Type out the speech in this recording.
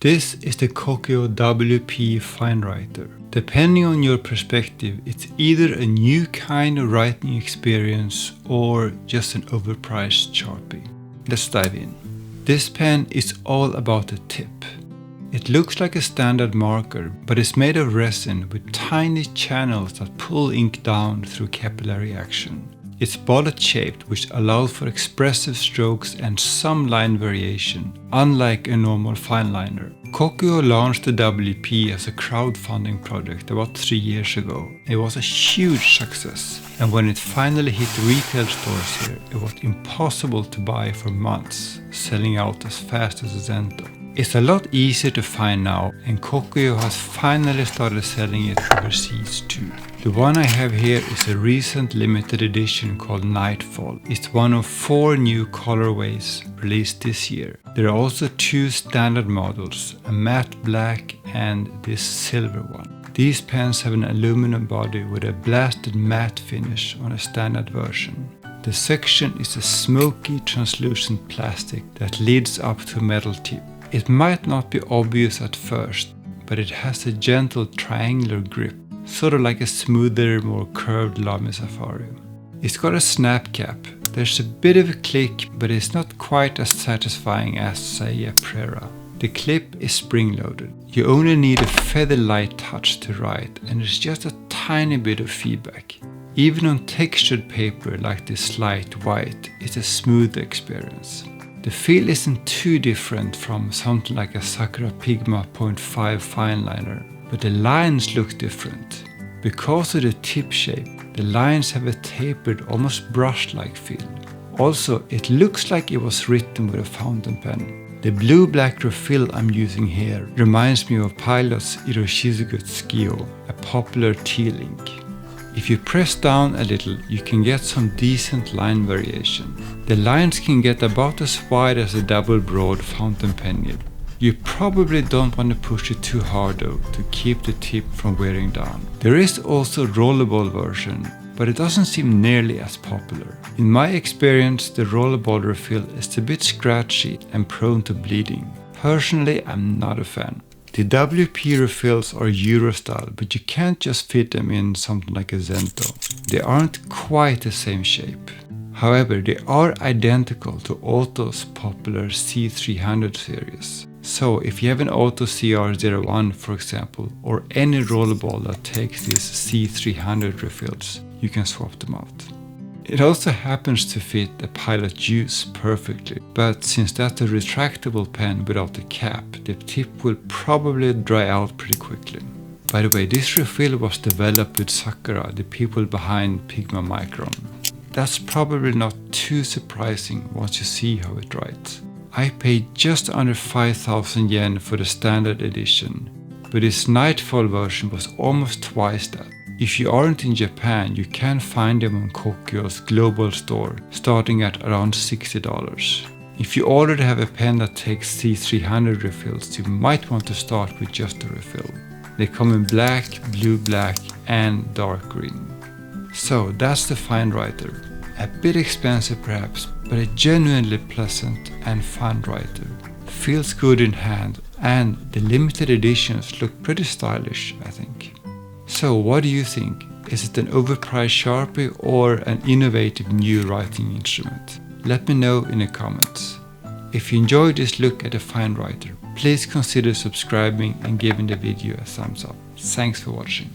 This is the Kokuyo WP Finewriter. Depending on your perspective, it's either a new kind of writing experience or just an overpriced Sharpie. Let's dive in. This pen is all about the tip. It looks like a standard marker, but it's made of resin with tiny channels that pull ink down through capillary action. It's bullet shaped, which allows for expressive strokes and some line variation, unlike a normal fineliner. Kokuyo launched the WP as a crowdfunding project about 3 years ago. It was a huge success, and when it finally hit retail stores here, it was impossible to buy for months, selling out as fast as a Zento. It's a lot easier to find now, and Kokuyo has finally started selling it overseas too. The one I have here is a recent limited edition called Nightfall. It's one of 4 new colorways released this year. There are also 2 standard models, a matte black and this silver one. These pens have an aluminum body with a blasted matte finish on a standard version. The section is a smoky translucent plastic that leads up to a metal tip. It might not be obvious at first, but it has a gentle triangular grip, sort of like a smoother, more curved Lamy Safari. It's got a snap cap. There's a bit of a click, but it's not quite as satisfying as, say, a Prera. The clip is spring-loaded. You only need a feather light touch to write, and there's just a tiny bit of feedback. Even on textured paper like this light white, it's a smooth experience. The feel isn't too different from something like a Sakura Pigma 0.5 fineliner, but the lines look different. Because of the tip shape, the lines have a tapered, almost brush-like feel. Also, it looks like it was written with a fountain pen. The blue-black refill I'm using here reminds me of Pilot's Iroshizuku Tsukio, a popular teal ink. If you press down a little, you can get some decent line variation. The lines can get about as wide as a double broad fountain pen nib. You probably don't want to push it too hard though, to keep the tip from wearing down. There is also a rollerball version, but it doesn't seem nearly as popular. In my experience, the rollerball refill is a bit scratchy and prone to bleeding. Personally, I'm not a fan. The WP refills are Euro style, but you can't just fit them in something like a Zento. They aren't quite the same shape. However, they are identical to Auto's popular C300 series. So if you have an Auto CR01 for example, or any rollerball that takes these C300 refills, you can swap them out. It also happens to fit a Pilot Juice perfectly, but since that's a retractable pen without a cap, the tip will probably dry out pretty quickly. By the way, this refill was developed with Sakura, the people behind Pigma Micron. That's probably not too surprising once you see how it writes. I paid just under 5,000 yen for the standard edition, but this Nightfall version was almost twice that. If you aren't in Japan, you can find them on Kokuyo's global store, starting at around $60. If you already have a pen that takes C300 refills, you might want to start with just a refill. They come in black, blue-black and dark green. So that's the Finewriter. A bit expensive perhaps, but a genuinely pleasant and fun writer. Feels good in hand, and the limited editions look pretty stylish, I think. So what do you think? Is it an overpriced Sharpie or an innovative new writing instrument? Let me know in the comments. If you enjoyed this look at the Finewriter, please consider subscribing and giving the video a thumbs up. Thanks for watching.